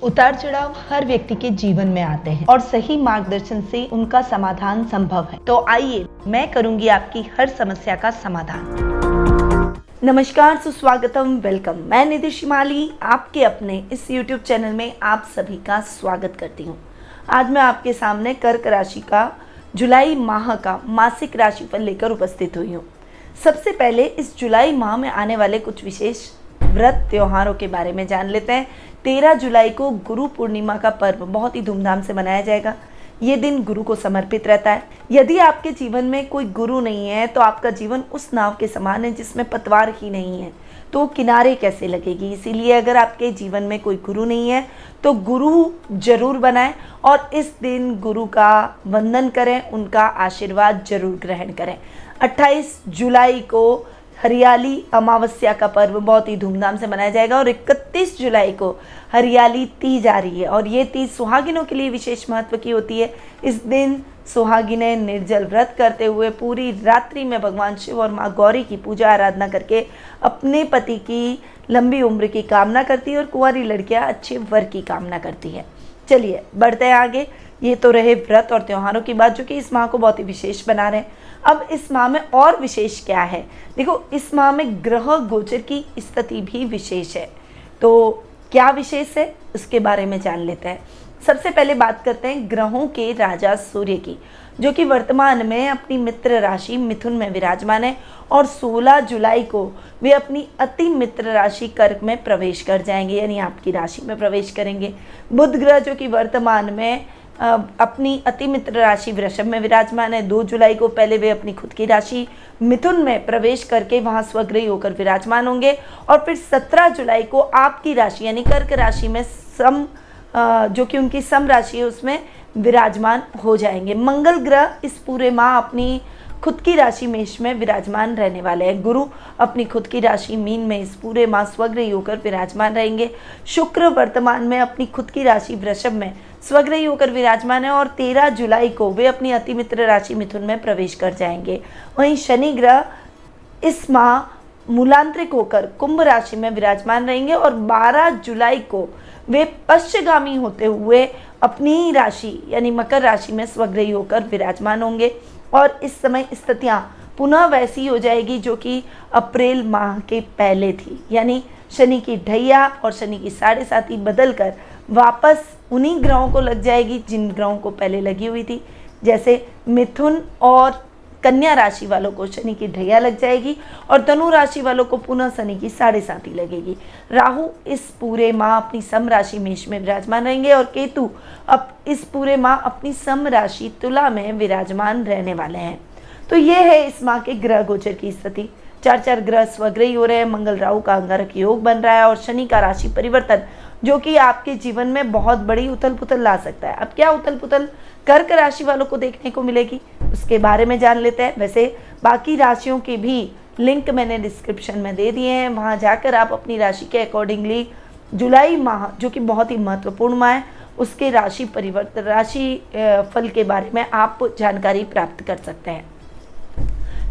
उतार चढ़ाव हर व्यक्ति के जीवन में आते हैं और सही मार्गदर्शन से उनका समाधान संभव है। तो आइए, मैं करूंगी आपकी हर समस्या का समाधान। नमस्कार, सुस्वागतम, वेलकम। मैं निधि शिमाली आपके अपने इस YouTube चैनल में आप सभी का स्वागत करती हूँ। आज मैं आपके सामने कर्क राशि का जुलाई माह का मासिक राशिफल लेकर उपस्थित हुई हूँ। सबसे पहले इस जुलाई माह में आने वाले कुछ विशेष व्रत त्योहारों के बारे में जान लेते हैं। 13 जुलाई को गुरु पूर्णिमा का पर्व बहुत ही धूमधाम से मनाया जाएगा। ये दिन गुरु को समर्पित रहता है। यदि आपके जीवन में कोई गुरु नहीं है तो आपका जीवन उस नाव के समान है जिसमें पतवार ही नहीं है, तो किनारे कैसे लगेगी। इसीलिए अगर आपके जीवन में कोई गुरु नहीं है तो गुरु जरूर बनाएं और इस दिन गुरु का वंदन करें, उनका आशीर्वाद जरूर ग्रहण करें। 28 जुलाई को हरियाली अमावस्या का पर्व बहुत ही धूमधाम से मनाया जाएगा और 31 जुलाई को हरियाली तीज आ रही है और ये तीज सुहागिनों के लिए विशेष महत्व की होती है। इस दिन सुहागिनें निर्जल व्रत करते हुए पूरी रात्रि में भगवान शिव और माँ गौरी की पूजा आराधना करके अपने पति की लंबी उम्र की कामना करती है और कुंवारी लड़कियां अच्छे वर की कामना करती है। चलिए बढ़ते हैं आगे। ये तो रहे व्रत और त्योहारों की बात, जो कि इस माह को बहुत ही विशेष बना रहे हैं। अब इस माह में और विशेष क्या है? देखो, इस माह में ग्रह गोचर की स्थिति भी विशेष है। तो क्या विशेष है उसके बारे में जान लेते हैं। सबसे पहले बात करते हैं ग्रहों के राजा सूर्य की, जो कि वर्तमान में अपनी मित्र राशि मिथुन में विराजमान है और 16 जुलाई को वे अपनी अति मित्र राशि कर्क में प्रवेश कर जाएंगे, यानी आपकी राशि में प्रवेश करेंगे। बुध ग्रह जो कि वर्तमान में अपनी अति मित्र राशि वृषभ में विराजमान है। 2 जुलाई को पहले वे अपनी खुद की राशि मिथुन में प्रवेश करके वहां स्वग्रही होकर विराजमान होंगे और फिर 17 जुलाई को आपकी राशि यानी कर्क राशि में जो कि उनकी सम राशि है उसमें विराजमान हो जाएंगे। मंगल ग्रह इस पूरे माह अपनी खुद की राशि मेष में विराजमान रहने वाले हैं। गुरु अपनी खुद की राशि मीन में इस पूरे माह स्वग्रही होकर विराजमान रहेंगे। शुक्र वर्तमान में अपनी खुद की राशि वृषभ में स्वग्रही होकर विराजमान है और 13 जुलाई को वे अपनी अति मित्र राशि मिथुन में प्रवेश कर जाएंगे। वहीं शनि ग्रह इस माह मूलांतरिक होकर कुंभ राशि में विराजमान रहेंगे और 12 जुलाई को वे पश्चिमगामी होते हुए अपनी राशि यानी मकर राशि में स्वग्रही होकर विराजमान होंगे और इस समय स्थितियां पुनः वैसी हो जाएगी जो कि अप्रैल माह के पहले थी, यानी शनि की ढैया और शनि की 7.5 बदल कर वापस उन्हीं ग्रहों को लग जाएगी जिन ग्रहों को पहले लगी हुई थी। जैसे मिथुन और कन्या राशि वालों को शनि की ढैया लग जाएगी और धनु राशि वालों को पुनः शनि की 7.5 लगेगी। राहु इस पूरे माह अपनी सम राशि मेष में विराजमान रहेंगे और केतु अब इस पूरे माह अपनी सम राशि तुला में विराजमान रहने वाले हैं। तो ये है इस माह के ग्रह गोचर की स्थिति। 4 ग्रह स्वग्रही हो रहे हैं। मंगल राहु का अंगारक योग बन रहा है और शनि का राशि परिवर्तन जो कि आपके जीवन में बहुत बड़ी उथल पुथल ला सकता है। अब क्या उथल पुथल कर्क राशि वालों को देखने को मिलेगी उसके बारे में जान लेते हैं। वैसे बाकी राशियों के भी लिंक मैंने डिस्क्रिप्शन में दे दिए हैं, वहां जाकर आप अपनी राशि के अकॉर्डिंगली जुलाई माह जो कि बहुत ही महत्वपूर्ण माह है उसके राशि परिवर्तन राशि फल के बारे में आप जानकारी प्राप्त कर सकते हैं।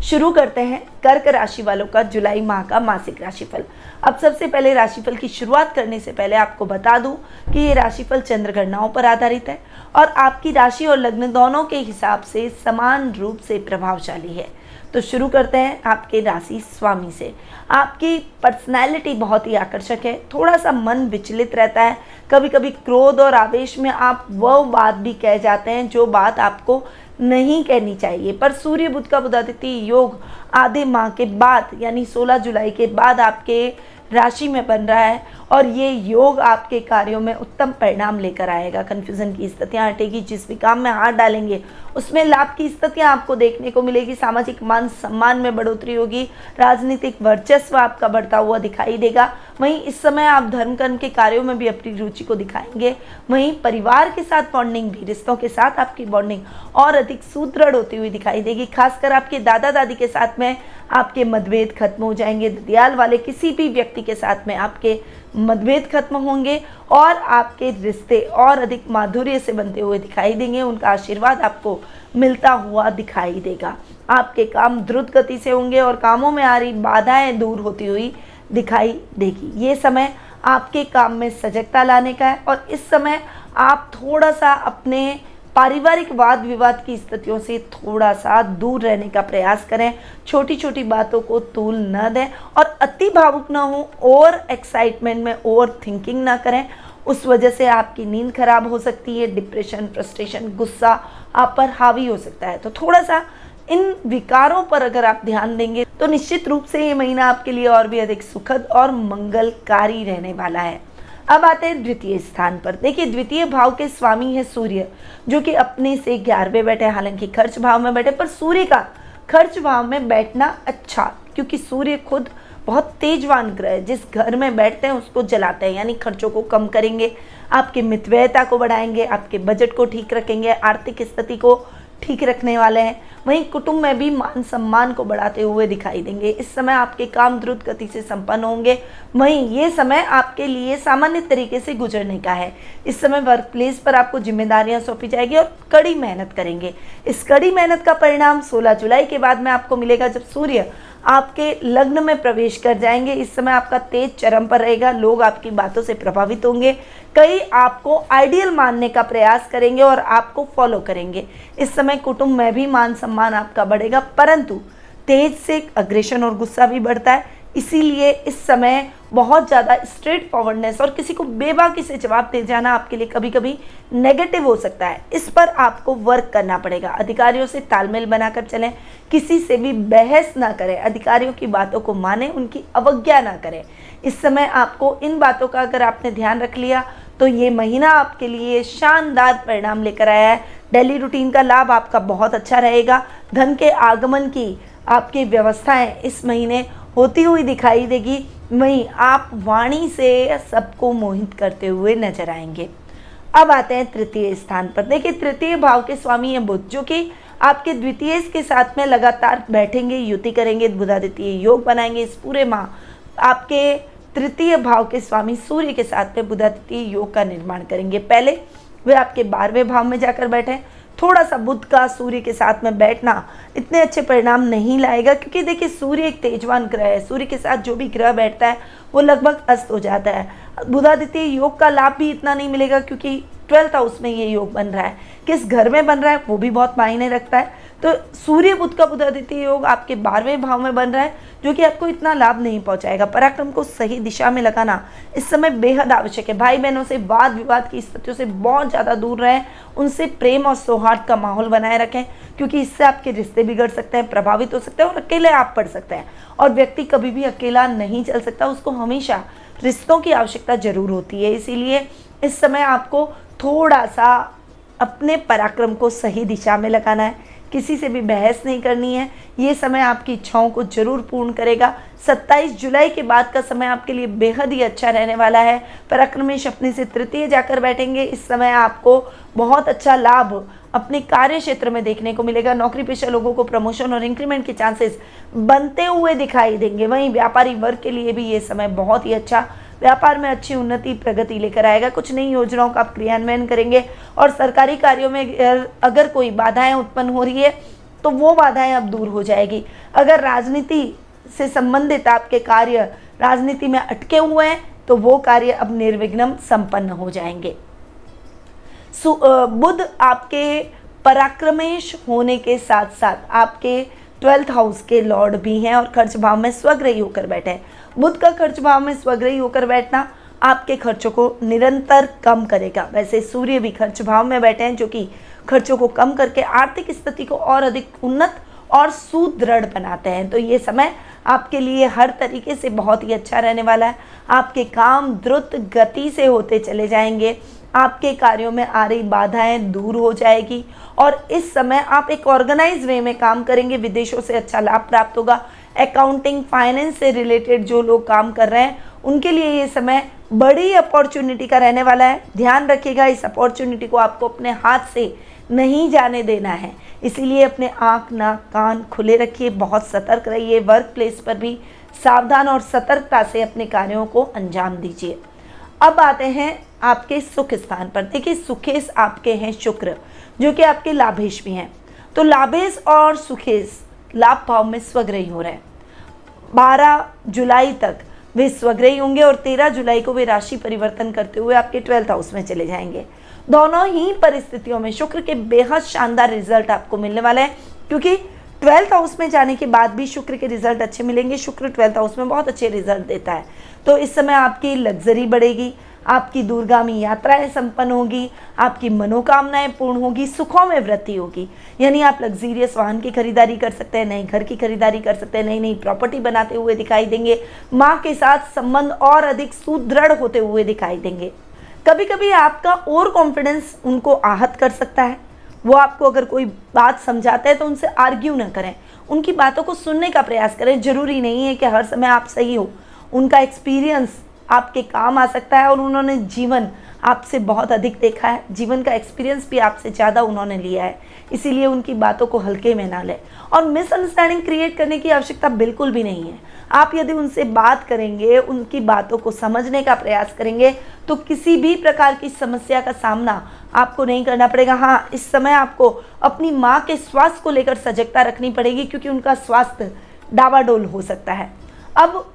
शुरू करते हैं कर्क राशि वालों का जुलाई माह का मासिक राशिफल। अब सबसे पहले राशिफल की शुरुआत करने से पहले आपको बता दूं कि ये राशिफल चंद्र गणनाओं पर आधारित है और आपकी राशि और लग्न दोनों के हिसाब से समान रूप से प्रभावशाली है। तो शुरू करते हैं आपके राशि स्वामी से। आपकी पर्सनैलिटी बहुत ही आकर्षक है। थोड़ा सा मन विचलित रहता है, कभी कभी क्रोध और आवेश में आप वह बात भी कह जाते हैं जो बात आपको नहीं कहनी चाहिए। पर सूर्य बुध का बुधादित्य योग आधे माह के बाद यानी 16 जुलाई के बाद आपके राशि में बन रहा है और ये योग आपके कार्यों में उत्तम परिणाम लेकर आएगा। कन्फ्यूजन की स्थितियां हटेगी। जिस भी काम में हाथ डालेंगे उसमें लाभ की स्थितियां आपको देखने को मिलेगी। सामाजिक मान सम्मान में बढ़ोतरी होगी। राजनीतिक वर्चस्व आपका बढ़ता हुआ दिखाई देगा। वहीं इस समय आप धर्म कर्म के कार्यों में भी अपनी रुचि को दिखाएंगे। वहीं परिवार के साथ बॉन्डिंग भी, रिश्तों के साथ आपकी बॉन्डिंग और अधिक सुदृढ़ होती हुई दिखाई देगी। खासकर आपके दादा दादी के साथ में आपके मतभेद खत्म हो जाएंगे। ददियाल वाले किसी भी व्यक्ति के साथ में आपके मतभेद खत्म होंगे और आपके रिश्ते और अधिक माधुर्य से बनते हुए दिखाई देंगे। उनका आशीर्वाद आपको मिलता हुआ दिखाई देगा। आपके काम द्रुत गति से होंगे और कामों में आ रही बाधाएं दूर होती हुई दिखाई देगी। ये समय आपके काम में सजगता लाने का है और इस समय आप थोड़ा सा अपने पारिवारिक वाद विवाद की स्थितियों से थोड़ा सा दूर रहने का प्रयास करें। छोटी छोटी बातों को तूल न दें और अति भावुक ना हो और एक्साइटमेंट में ओवर थिंकिंग ना करें। उस वजह से आपकी नींद खराब हो सकती है, डिप्रेशन, फ्रस्ट्रेशन, गुस्सा आप पर हावी हो सकता है। तो थोड़ा सा इन विकारों पर अगर आप ध्यान देंगे तो निश्चित रूप से ये महीना आपके लिए और भी अधिक सुखद और मंगलकारी रहने वाला है। अब आते हैं द्वितीय स्थान पर। देखिए, द्वितीय भाव के स्वामी है सूर्य, जो कि अपने से 11वें बैठे, हालांकि खर्च भाव में बैठे, पर सूर्य का खर्च भाव में बैठना अच्छा, क्योंकि सूर्य खुद बहुत तेजवान ग्रह है। जिस घर में बैठते हैं उसको जलाते हैं, यानी खर्चों को कम करेंगे, आपके मितव्ययता को बढ़ाएंगे, आपके बजट को ठीक रखेंगे, आर्थिक स्थिति को ठीक रखने वाले हैं। वहीं कुटुंब में भी मान सम्मान को बढ़ाते हुए दिखाई देंगे। इस समय आपके काम द्रुत गति से संपन्न होंगे। वहीं ये समय आपके लिए सामान्य तरीके से गुजरने का है। इस समय वर्क प्लेस पर आपको जिम्मेदारियां सौंपी जाएगी और कड़ी मेहनत करेंगे। इस कड़ी मेहनत का परिणाम 16 जुलाई के बाद में आपको मिलेगा, जब सूर्य आपके लग्न में प्रवेश कर जाएंगे। इस समय आपका तेज चरम पर रहेगा, लोग आपकी बातों से प्रभावित होंगे, कई आपको आइडियल मानने का प्रयास करेंगे और आपको फॉलो करेंगे। इस समय कुटुंब में भी मान सम्मान आपका बढ़ेगा, परंतु तेज से अग्रेशन और गुस्सा भी बढ़ता है। इसीलिए इस समय बहुत ज़्यादा स्ट्रेट फॉरवर्डनेस और किसी को बेबाकी से जवाब दे जाना आपके लिए कभी कभी नेगेटिव हो सकता है। इस पर आपको वर्क करना पड़ेगा। अधिकारियों से तालमेल बनाकर चलें, किसी से भी बहस ना करें, अधिकारियों की बातों को मानें, उनकी अवज्ञा ना करें। इस समय आपको इन बातों का अगर आपने ध्यान रख लिया तो ये महीना आपके लिए शानदार परिणाम लेकर आया है। डेली रूटीन का लाभ आपका बहुत अच्छा रहेगा। धन के आगमन की आपकी व्यवस्थाएं इस महीने होती हुई दिखाई देगी। वहीं आप वाणी से सबको मोहित करते हुए नजर आएंगे। अब आते हैं तृतीय स्थान पर। देखिए, तृतीय भाव के स्वामी हैं बुध, जो कि आपके द्वितीय के साथ में लगातार बैठेंगे, युति करेंगे, बुधादित्य योग बनाएंगे। इस पूरे माह आपके तृतीय भाव के स्वामी सूर्य के साथ में बुधादित्य योग का निर्माण करेंगे। पहले वे आपके 12वें भाव में जाकर बैठे। थोड़ा सा बुध का सूर्य के साथ में बैठना इतने अच्छे परिणाम नहीं लाएगा, क्योंकि देखिए सूर्य एक तेजवान ग्रह है। सूर्य के साथ जो भी ग्रह बैठता है वो लगभग अस्त हो जाता है। बुधादित्य योग का लाभ भी इतना नहीं मिलेगा, क्योंकि 12th हाउस में ये योग बन रहा है। किस घर में बन रहा है वो भी बहुत मायने रखता है। तो सूर्य बुध का बुधादित्य योग आपके 12वें भाव में बन रहा है, जो कि आपको इतना लाभ नहीं पहुंचाएगा। पराक्रम को सही दिशा में लगाना इस समय बेहद आवश्यक है। भाई बहनों से वाद विवाद की स्थितियों से बहुत ज़्यादा दूर रहें, उनसे प्रेम और सौहार्द का माहौल बनाए रखें, क्योंकि इससे आपके रिश्ते बिगड़ सकते हैं, प्रभावित हो सकते हैं और अकेले आप पड़ सकते हैं। और व्यक्ति कभी भी अकेला नहीं चल सकता, उसको हमेशा रिश्तों की आवश्यकता जरूर होती है। इसीलिए इस समय आपको थोड़ा सा अपने पराक्रम को सही दिशा में लगाना है, किसी से भी बहस नहीं करनी है। ये समय आपकी इच्छाओं को जरूर पूर्ण करेगा। 27 जुलाई के बाद का समय आपके लिए बेहद ही अच्छा रहने वाला है। पराक्रमेश अपने से तृतीय जाकर बैठेंगे। इस समय आपको बहुत अच्छा लाभ अपने कार्य क्षेत्र में देखने को मिलेगा। नौकरी पेशा लोगों को प्रमोशन और इंक्रीमेंट के चांसेस बनते हुए दिखाई देंगे। वहीं व्यापारी वर्ग के लिए भी ये समय बहुत ही अच्छा, व्यापार में अच्छी उन्नति प्रगति लेकर आएगा। कुछ नई योजनाओं का आप क्रियान्वयन करेंगे और सरकारी कार्यों में अगर कोई बाधाएं उत्पन्न हो रही है तो वो बाधाएं अब दूर हो जाएगी। अगर राजनीति से संबंधित आपके कार्य राजनीति में अटके हुए हैं तो वो कार्य अब निर्विघ्न संपन्न हो जाएंगे। बुध आपके पराक्रमेश होने के साथ साथ आपके 12th हाउस के लॉर्ड भी हैं और खर्च भाव में स्वग्रही होकर बैठे हैं। बुध का खर्च भाव में स्वग्रही होकर बैठना आपके खर्चों को निरंतर कम करेगा। वैसे सूर्य भी खर्च भाव में बैठे हैं, जो कि खर्चों को कम करके आर्थिक स्थिति को और अधिक उन्नत और सुदृढ़ बनाते हैं। तो ये समय आपके लिए हर तरीके से बहुत ही अच्छा रहने वाला है। आपके काम द्रुत गति से होते चले जाएंगे, आपके कार्यों में आ रही बाधाएं दूर हो जाएगी और इस समय आप एक ऑर्गेनाइज वे में काम करेंगे। विदेशों से अच्छा लाभ प्राप्त होगा। अकाउंटिंग, फाइनेंस से रिलेटेड जो लोग काम कर रहे हैं उनके लिए ये समय बड़ी अपॉर्चुनिटी का रहने वाला है। ध्यान रखिएगा, इस अपॉर्चुनिटी को आपको अपने हाथ से नहीं जाने देना है। इसीलिए अपने आँख, नाक, कान खुले रखिए, बहुत सतर्क रहिए। वर्क प्लेस पर भी सावधान और सतर्कता से अपने कार्यों को अंजाम दीजिए। अब आते हैं आपके सुख स्थान पर। देखिए, सुखेश आपके हैं शुक्र, जो कि आपके लाभेश भी हैं। तो लाभेश और सुखेश लाभ भाव में स्वग्रही हो रहे हैं। 12 जुलाई तक वे स्वग्रही होंगे और 13 जुलाई को वे राशि परिवर्तन करते हुए आपके 12th हाउस में चले जाएंगे। दोनों ही परिस्थितियों में शुक्र के बेहद शानदार रिजल्ट आपको मिलने वाला है, क्योंकि 12th हाउस में जाने के बाद भी शुक्र के रिजल्ट अच्छे मिलेंगे। शुक्र 12th हाउस में बहुत अच्छे रिजल्ट देता है। तो इस समय आपकी लग्जरी बढ़ेगी, आपकी दूरगामी यात्राएं संपन्न होगी, आपकी मनोकामनाएं पूर्ण होगी, सुखों में वृद्धि होगी। यानी आप लग्जीरियस वाहन की खरीदारी कर सकते हैं, नए घर की खरीदारी कर सकते हैं, नई नई प्रॉपर्टी बनाते हुए दिखाई देंगे। माँ के साथ संबंध और अधिक सुदृढ़ होते हुए दिखाई देंगे। कभी कभी आपका ओवर कॉन्फिडेंस उनको आहत कर सकता है। वो आपको अगर कोई बात समझाते हैं तो उनसे आर्ग्यू ना करें, उनकी बातों को सुनने का प्रयास करें। जरूरी नहीं है कि हर समय आप सही हो। उनका एक्सपीरियंस आपके काम आ सकता है और उन्होंने जीवन आपसे बहुत अधिक देखा है, जीवन का एक्सपीरियंस भी आपसे ज़्यादा उन्होंने लिया है, इसीलिए उनकी बातों को हल्के में ना लें। और मिसअंडरस्टैंडिंग क्रिएट करने की आवश्यकता बिल्कुल भी नहीं है। आप यदि उनसे बात करेंगे, उनकी बातों को समझने का प्रयास करेंगे, तो किसी भी प्रकार की समस्या का सामना आपको नहीं करना पड़ेगा। हाँ, इस समय आपको अपनी माँ के स्वास्थ्य को लेकर सजगता रखनी पड़ेगी, क्योंकि उनका स्वास्थ्य डावाडोल हो सकता है। अब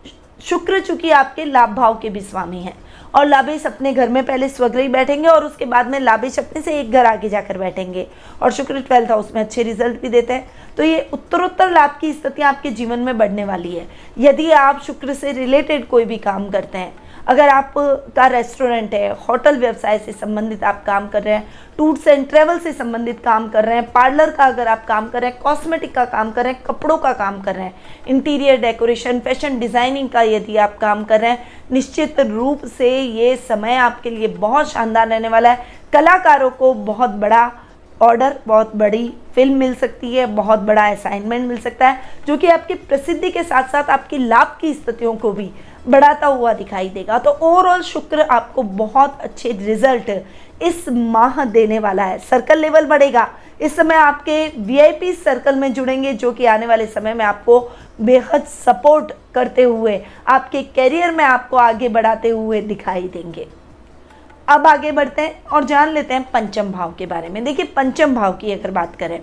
शुक्र चूंकि आपके लाभ भाव के भी स्वामी हैं और लाभेश अपने घर में पहले स्वग्रही बैठेंगे और उसके बाद में लाभेश अपने से एक घर आगे जाकर बैठेंगे, और शुक्र 12th हाउस में अच्छे रिजल्ट भी देते हैं। तो ये उत्तरोत्तर लाभ की स्थितियाँ आपके जीवन में बढ़ने वाली है। यदि आप शुक्र से रिलेटेड कोई भी काम करते हैं, अगर आपका रेस्टोरेंट है, होटल व्यवसाय से संबंधित आप काम कर रहे हैं, टूर्स एंड ट्रैवल से संबंधित काम कर रहे हैं, पार्लर का अगर आप काम कर रहे हैं, कॉस्मेटिक का काम कर रहे हैं, कपड़ों का काम कर रहे हैं, इंटीरियर डेकोरेशन, फैशन डिज़ाइनिंग का यदि आप काम कर रहे हैं, निश्चित रूप से ये समय आपके लिए बहुत शानदार रहने वाला है। कलाकारों को बहुत बड़ा ऑर्डर, बहुत बड़ी फिल्म मिल सकती है, बहुत बड़ा असाइनमेंट मिल सकता है, जो कि आपकी प्रसिद्धि के साथ साथ आपकी लाभ की स्थितियों को भी बढ़ाता हुआ दिखाई देगा। तो ओवरऑल शुक्र आपको बहुत अच्छे रिजल्ट इस माह देने वाला है। सर्कल लेवल बढ़ेगा। इस समय आपके वीआईपी सर्कल में जुड़ेंगे, जो कि आने वाले समय में आपको बेहद सपोर्ट करते हुए आपके करियर में आपको आगे बढ़ाते हुए दिखाई देंगे। अब आगे बढ़ते हैं और जान लेते हैं पंचम भाव के बारे में। देखिए, पंचम भाव की अगर बात करें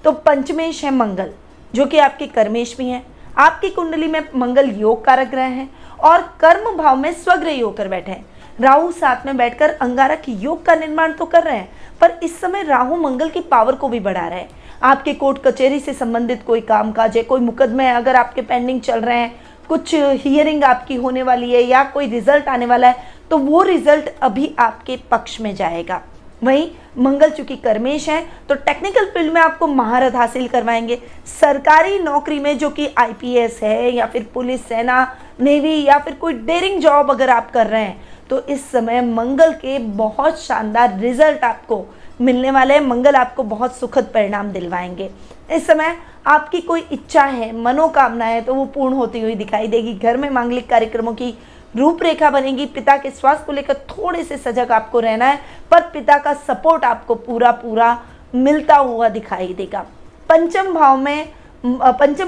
तो पंचमेश है मंगल, जो कि आपके कर्मेश भी हैं। आपकी कुंडली में मंगल योग कारक ग्रह हैं और कर्म भाव में स्वग्रही होकर बैठे हैं। राहु साथ में बैठकर अंगारक योग का निर्माण तो कर रहे हैं, पर इस समय राहु मंगल की पावर को भी बढ़ा रहे हैं। आपके कोर्ट कचहरी से संबंधित कोई कामकाज है, कोई मुकदमे अगर आपके पेंडिंग चल रहे हैं, कुछ हियरिंग आपकी होने वाली है या कोई रिजल्ट आने वाला है, तो वो रिजल्ट अभी आपके पक्ष में जाएगा। वहीं मंगल चूंकि कर्मेश है तो टेक्निकल फील्ड में आपको महारत हासिल करवाएंगे। सरकारी नौकरी में, जो कि आईपीएस है या फिर पुलिस, सेना, नेवी या फिर कोई डेयरिंग जॉब अगर आप कर रहे हैं, तो इस समय मंगल के बहुत शानदार रिजल्ट आपको मिलने वाले हैं। मंगल आपको बहुत सुखद परिणाम दिलवाएंगे। इस समय आपकी कोई इच्छा है, मनोकामना है, तो वो पूर्ण होती हुई दिखाई देगी। घर में मांगलिक कार्यक्रमों की रूपरेखा बनेगी। पिता के स्वास्थ्य को लेकर थोड़े से सजग आपको रहना है, पर पिता का सपोर्ट आपको पूरा मिलता हुआ दिखाई देगा। पंचम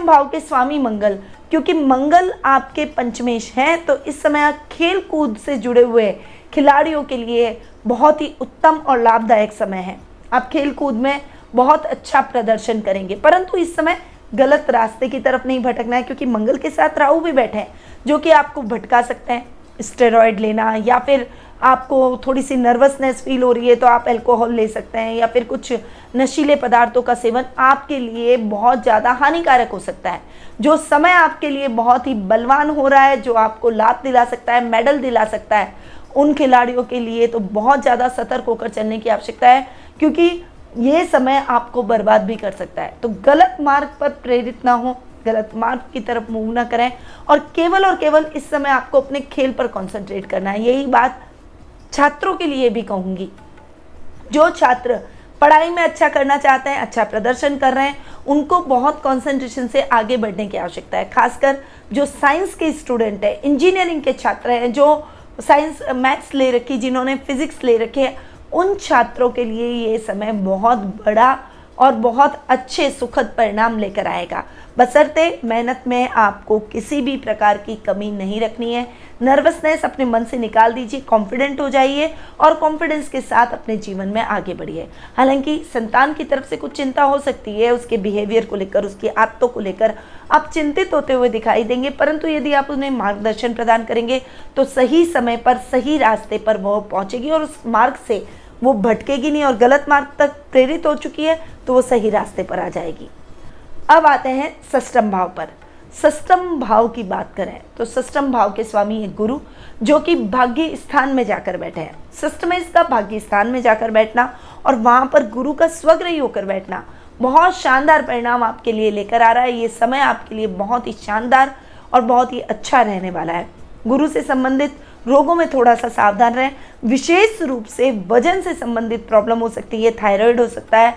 भाव के स्वामी मंगल, क्योंकि मंगल आपके पंचमेश हैं, तो इस समय खेल कूद से जुड़े हुए खिलाड़ियों के लिए बहुत ही उत्तम और लाभदायक समय है। आप खेल कूद में बहुत अच्छा प्रदर्शन करेंगे, परंतु इस समय गलत रास्ते की तरफ नहीं भटकना है, क्योंकि मंगल के साथ राहु भी बैठे हैं, जो कि आपको भटका सकते हैं। स्टेरॉयड लेना, या फिर आपको थोड़ी सी नर्वसनेस फील हो रही है तो आप अल्कोहल ले सकते हैं, या फिर कुछ नशीले पदार्थों का सेवन आपके लिए बहुत ज़्यादा हानिकारक हो सकता है। जो समय आपके लिए बहुत ही बलवान हो रहा है, जो आपको लाभ दिला सकता है, मेडल दिला सकता है, उन खिलाड़ियों के लिए तो बहुत ज़्यादा सतर्क होकर चलने की आवश्यकता है, क्योंकि ये समय आपको बर्बाद भी कर सकता है। तो गलत मार्ग पर प्रेरित ना हो, गलत मार्ग की तरफ मूव ना करें, और केवल इस समय आपको अपने खेल पर कंसंट्रेट करना है। यही बात छात्रों के लिए भी कहूँगी। जो छात्र पढ़ाई में अच्छा करना चाहते हैं, अच्छा प्रदर्शन कर रहे हैं, उनको बहुत कंसंट्रेशन से आगे बढ़ने की आवश्यकता है। खासकर जो साइंस के स्टूडेंट हैं, इंजीनियरिंग के छात्र हैं, जो साइंस मैथ्स ले रखी, जिन्होंने फिजिक्स ले रखे हैं, उन छात्रों के लिए ये समय बहुत बड़ा और बहुत अच्छे सुखद परिणाम लेकर आएगा। बशर्ते मेहनत में आपको किसी भी प्रकार की कमी नहीं रखनी है, नर्वसनेस अपने मन से निकाल दीजिए, कॉन्फिडेंट हो जाइए और कॉन्फिडेंस के साथ अपने जीवन में आगे बढ़िए। हालांकि संतान की तरफ से कुछ चिंता हो सकती है, उसके बिहेवियर को लेकर, उसकी आदतों को लेकर आप चिंतित होते हुए दिखाई देंगे, परंतु यदि आप उन्हें मार्गदर्शन प्रदान करेंगे तो सही समय पर सही रास्ते पर वो पहुंचेगी और उस मार्ग से वो भटकेगी नहीं, और गलत मार्ग तक प्रेरित हो चुकी है तो वो सही रास्ते पर आ जाएगी। अब आते हैं षष्ठम भाव पर। षष्ठम भाव की बात करें तो षष्ठम भाव के स्वामी है गुरु, जो कि भाग्य स्थान में जाकर बैठे हैं। षष्ठ में इसका भाग्य स्थान में जाकर बैठना और वहां पर गुरु का स्वग्रही होकर बैठना बहुत शानदार परिणाम आपके लिए लेकर आ रहा है। ये समय आपके लिए बहुत ही शानदार और बहुत ही अच्छा रहने वाला है। गुरु से संबंधित रोगों में थोड़ा सा सावधान रहें। विशेष रूप से वजन से संबंधित प्रॉब्लम हो सकती है, थायराइड हो सकता है,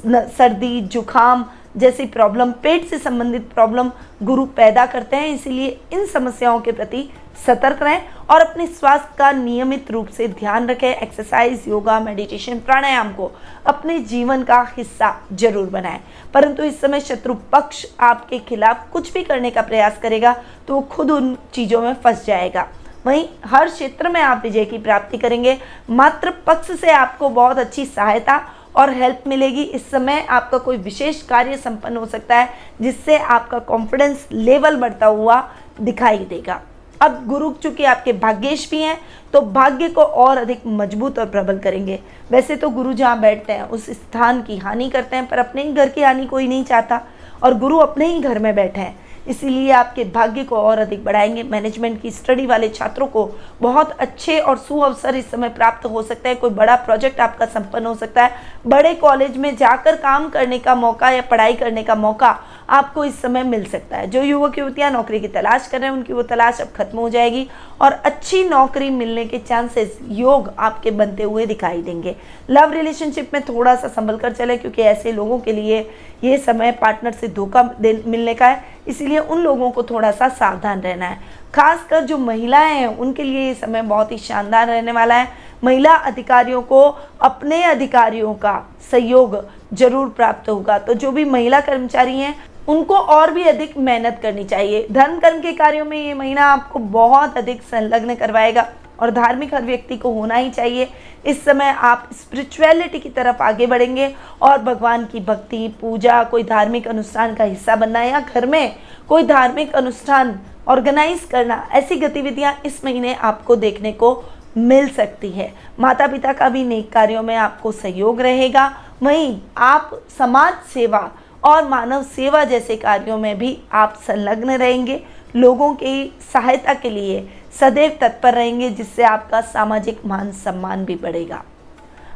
सर्दी जुकाम जैसी प्रॉब्लम, पेट से संबंधित प्रॉब्लम गुरु पैदा करते हैं। इसीलिए इन समस्याओं के प्रति सतर्क रहें और अपने स्वास्थ्य का नियमित रूप से ध्यान रखें। एक्सरसाइज, योगा, मेडिटेशन, प्राणायाम को अपने जीवन का हिस्सा जरूर बनाएं। परंतु इस समय शत्रु पक्ष आपके खिलाफ कुछ भी करने का प्रयास करेगा तो वो खुद उन चीज़ों में फंस जाएगा। वहीं हर क्षेत्र में आप विजय की प्राप्ति करेंगे। मात्र पक्ष से आपको बहुत अच्छी सहायता और हेल्प मिलेगी। इस समय आपका कोई विशेष कार्य संपन्न हो सकता है जिससे आपका कॉन्फिडेंस लेवल बढ़ता हुआ दिखाई देगा। अब गुरु चूंकि आपके भाग्येश भी हैं तो भाग्य को और अधिक मजबूत और प्रबल करेंगे। वैसे तो गुरु जहाँ बैठते हैं उस स्थान की हानि करते हैं, पर अपने ही घर की हानि कोई नहीं चाहता और गुरु अपने ही घर में बैठे हैं, इसीलिए आपके भाग्य को और अधिक बढ़ाएंगे। मैनेजमेंट की स्टडी वाले छात्रों को बहुत अच्छे और सुअवसर इस समय प्राप्त हो सकता है। कोई बड़ा प्रोजेक्ट आपका संपन्न हो सकता है। बड़े कॉलेज में जाकर काम करने का मौका या पढ़ाई करने का मौका आपको इस समय मिल सकता है। जो युवक युवतियां नौकरी की तलाश कर रहे हैं उनकी वो तलाश अब खत्म हो जाएगी और अच्छी नौकरी मिलने के चांसेस, योग आपके बनते हुए दिखाई देंगे। लव रिलेशनशिप में थोड़ा सा संभल कर चले, क्योंकि ऐसे लोगों के लिए ये समय पार्टनर से धोखा मिलने का है, इसीलिए उन लोगों को थोड़ा सा सावधान रहना है। खासकर जो महिलाएं हैं उनके लिए ये समय बहुत ही शानदार रहने वाला है। महिला अधिकारियों को अपने अधिकारियों का सहयोग जरूर प्राप्त होगा। तो जो भी महिला कर्मचारी हैं उनको और भी अधिक मेहनत करनी चाहिए। धर्म कर्म के कार्यों में ये महीना आपको बहुत अधिक संलग्न करवाएगा और धार्मिक हर व्यक्ति को होना ही चाहिए। इस समय आप स्पिरिचुअलिटी की तरफ आगे बढ़ेंगे और भगवान की भक्ति, पूजा, कोई धार्मिक अनुष्ठान का हिस्सा बनना या घर में कोई धार्मिक अनुष्ठान ऑर्गेनाइज करना, ऐसी गतिविधियां इस महीने आपको देखने को मिल सकती है। माता पिता का भी नेक कार्यों में आपको सहयोग रहेगा। वहीं आप समाज सेवा और मानव सेवा जैसे कार्यों में भी आप संलग्न रहेंगे। लोगों की सहायता के लिए सदैव तत्पर रहेंगे, जिससे आपका सामाजिक मान सम्मान भी बढ़ेगा।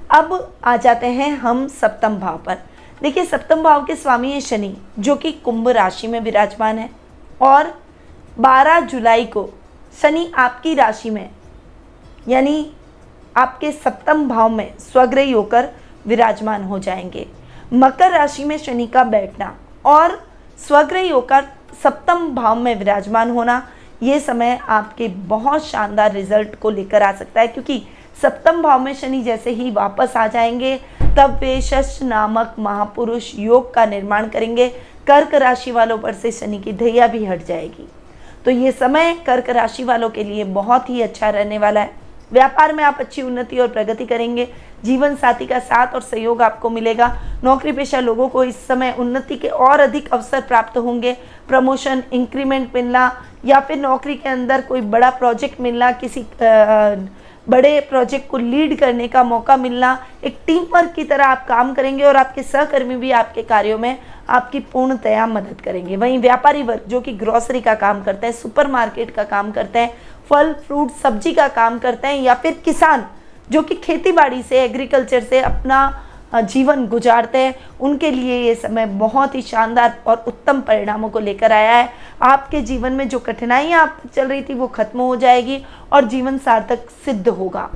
अब आ जाते हैं हम सप्तम भाव पर। देखिए, सप्तम भाव के स्वामी है शनि, जो कि कुंभ राशि में विराजमान है और 12 जुलाई को शनि आपकी राशि में यानी आपके सप्तम भाव में स्वग्रही होकर विराजमान हो जाएंगे। मकर राशि में शनि का बैठना और स्वग्रही होकर सप्तम भाव में विराजमान होना, ये समय आपके बहुत शानदार रिजल्ट को लेकर आ सकता है, क्योंकि सप्तम भाव में शनि जैसे ही वापस आ जाएंगे तब वे शश नामक महापुरुष योग का निर्माण करेंगे। कर्क राशि वालों पर से शनि की दैया भी हट जाएगी। तो ये समय कर्क राशि वालों के लिए बहुत ही अच्छा रहने वाला है। व्यापार में आप अच्छी उन्नति और प्रगति करेंगे। जीवन साथी का साथ और सहयोग आपको मिलेगा। नौकरी पेशा लोगों को इस समय उन्नति के और अधिक अवसर प्राप्त होंगे। प्रमोशन, इंक्रीमेंट मिलना या फिर नौकरी के अंदर कोई बड़ा प्रोजेक्ट मिलना, किसी बड़े प्रोजेक्ट को लीड करने का मौका मिलना, एक टीम वर्क की तरह आप काम करेंगे और आपके सहकर्मी भी आपके कार्यों में आपकी पूर्णतया मदद करेंगे। वहीं व्यापारी वर्ग जो कि ग्रोसरी का काम करते हैं, सुपरमार्केट का काम करते हैं, फल फ्रूट सब्जी का काम करते हैं, या फिर किसान जो कि खेती बाड़ी से, एग्रीकल्चर से अपना जीवन गुजारते हैं, उनके लिए ये समय बहुत ही शानदार और उत्तम परिणामों को लेकर आया है। आपके जीवन में जो कठिनाइयाँ आप चल रही थी वो खत्म हो जाएगी और जीवन सार्थक सिद्ध होगा।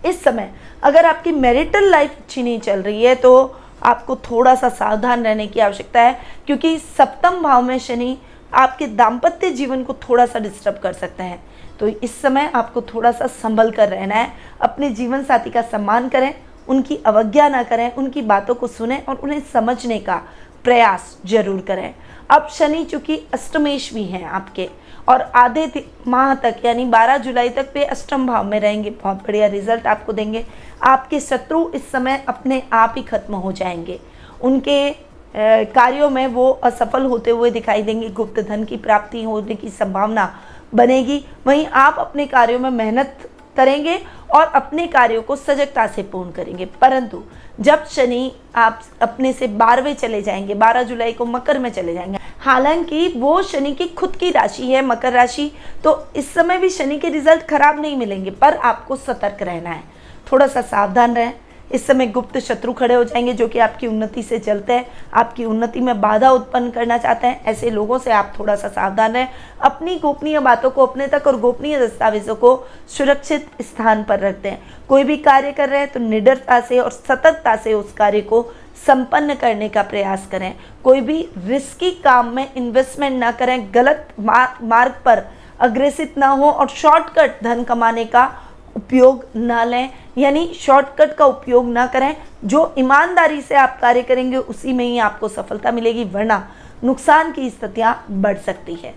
इस समय अगर आपकी मैरिटल लाइफ अच्छी नहीं चल रही है तो आपको थोड़ा सा सावधान रहने की आवश्यकता है, क्योंकि सप्तम भाव में शनि आपके दाम्पत्य जीवन को थोड़ा सा डिस्टर्ब कर सकते हैं। तो इस समय आपको थोड़ा सा संभल कर रहना है। अपने जीवन साथी का सम्मान करें, उनकी अवज्ञा ना करें, उनकी बातों को सुनें और उन्हें समझने का प्रयास जरूर करें। अब शनि चूंकि अष्टमेश भी हैं आपके और आधे माह तक यानी 12 जुलाई तक वे अष्टम भाव में रहेंगे। बहुत बढ़िया रिजल्ट आपको देंगे। आपके शत्रु इस समय अपने आप ही खत्म हो जाएंगे। उनके कार्यों में वो असफल होते हुए दिखाई देंगे। गुप्त धन की प्राप्ति होने की संभावना बनेगी। वहीं आप अपने कार्यों में मेहनत करेंगे और अपने कार्यों को सजगता से पूर्ण करेंगे। परंतु जब शनि आप अपने से 12वें चले जाएंगे, 12 जुलाई को मकर में चले जाएंगे, हालांकि वो शनि की खुद की राशि है मकर राशि, तो इस समय भी शनि के रिजल्ट खराब नहीं मिलेंगे, पर आपको सतर्क रहना है, थोड़ा सा सावधान रहें। इस समय गुप्त शत्रु खड़े हो जाएंगे जो कि आपकी उन्नति से जलते हैं, आपकी उन्नति में बाधा उत्पन्न करना चाहते हैं। ऐसे लोगों से आप थोड़ा सा सावधान रहें। अपनी गोपनीय बातों को अपने तक और गोपनीय दस्तावेजों को सुरक्षित स्थान पर रखते हैं। कोई भी कार्य कर रहे हैं तो निडरता से और सतर्कता से उस कार्य को संपन्न करने का प्रयास करें। कोई भी रिस्की काम में इन्वेस्टमेंट ना करें, गलत मार्ग पर अग्रसित ना हो और शॉर्टकट धन कमाने का उपयोग ना लें, यानी शॉर्टकट का उपयोग ना करें। जो ईमानदारी से आप कार्य करेंगे उसी में ही आपको सफलता मिलेगी, वरना नुकसान की स्थितियां बढ़ सकती है।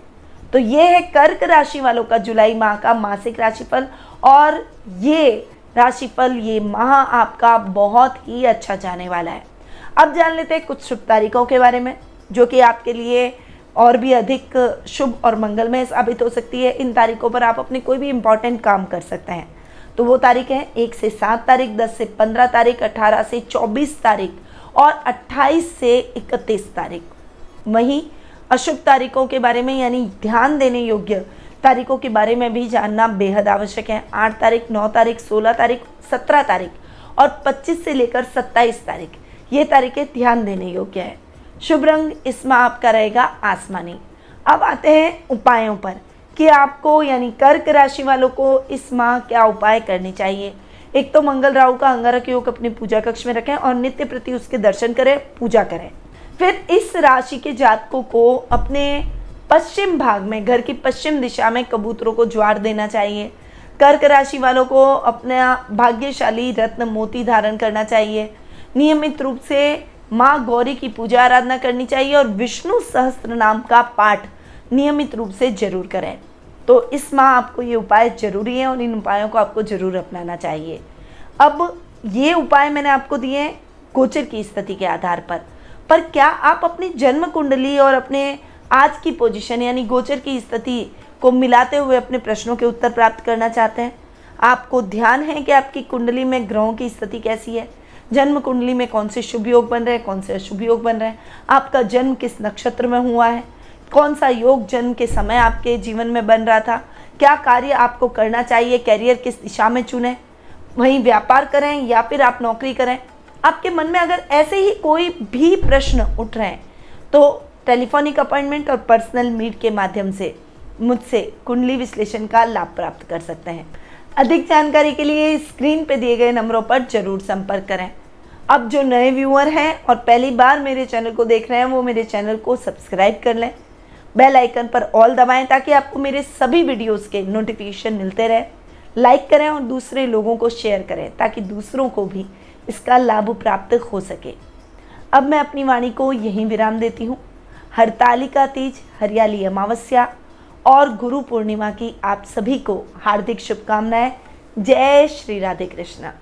तो ये है कर्क राशि वालों का जुलाई माह का मासिक राशिफल, और ये राशिफल ये माह आपका बहुत ही अच्छा जाने वाला है। अब जान लेते हैं कुछ शुभ तारीखों के बारे में जो कि आपके लिए और भी अधिक शुभ और मंगलमय साबित हो सकती है। इन तारीखों पर आप अपने कोई भी इंपॉर्टेंट काम कर सकते हैं। तो वो तारीख है 1 से 7 तारीख, 10 से 15 तारीख, 18 से 24 तारीख और 28 से 31 तारीख। वहीं अशुभ तारीखों के बारे में यानी ध्यान देने योग्य तारीखों के बारे में भी जानना बेहद आवश्यक है। 8 तारीख, 9 तारीख, 16 तारीख, 17 तारीख और 25 से लेकर 27 तारीख, ये तारीखें ध्यान देने योग्य है। शुभ रंग इस माह आपका रहेगा आसमानी। अब आते हैं उपायों पर कि आपको यानी कर्क राशि वालों को इस माह क्या उपाय करने चाहिए। एक तो मंगल राहु का अंगारक योग अपने पूजा कक्ष में रखें और नित्य प्रति उसके दर्शन करें, पूजा करें। फिर इस राशि के जातकों को अपने पश्चिम भाग में, घर की पश्चिम दिशा में कबूतरों को ज्वार देना चाहिए। कर्क राशि वालों को अपना भाग्यशाली रत्न मोती धारण करना चाहिए। नियमित रूप से माँ गौरी की पूजा आराधना करनी चाहिए और विष्णु सहस्त्र नाम का पाठ नियमित रूप से जरूर करें। तो इस माह आपको ये उपाय जरूरी है और इन उपायों को आपको जरूर अपनाना चाहिए। अब ये उपाय मैंने आपको दिए हैं गोचर की स्थिति के आधार पर क्या आप अपनी जन्म कुंडली और अपने आज की पोजीशन यानी गोचर की स्थिति को मिलाते हुए अपने प्रश्नों के उत्तर प्राप्त करना चाहते हैं? आपको ध्यान है कि आपकी कुंडली में ग्रहों की स्थिति कैसी है, जन्म कुंडली में कौन से शुभ योग बन रहे हैं, कौन से अशुभ योग बन रहे हैं, आपका जन्म किस नक्षत्र में हुआ है, कौन सा योग जन्म के समय आपके जीवन में बन रहा था, क्या कार्य आपको करना चाहिए, कैरियर किस दिशा में चुनें, वहीं व्यापार करें या फिर आप नौकरी करें। आपके मन में अगर ऐसे ही कोई भी प्रश्न उठ रहे हैं तो टेलीफोनिक अपॉइंटमेंट और पर्सनल मीट के माध्यम से मुझसे कुंडली विश्लेषण का लाभ प्राप्त कर सकते हैं। अधिक जानकारी के लिए स्क्रीन पे दिए गए नंबरों पर जरूर संपर्क करें। अब जो नए व्यूअर हैं और पहली बार मेरे चैनल को देख रहे हैं वो मेरे चैनल को सब्सक्राइब कर लें, बेल आइकन पर ऑल दबाएं ताकि आपको मेरे सभी वीडियोस के नोटिफिकेशन मिलते रहे। लाइक करें और दूसरे लोगों को शेयर करें ताकि दूसरों को भी इसका लाभ प्राप्त हो सके। अब मैं अपनी वाणी को यहीं विराम देती हूँ। हरतालिका तीज, हरियाली अमावस्या और गुरु पूर्णिमा की आप सभी को हार्दिक शुभकामनाएं। जय श्री राधे कृष्णा।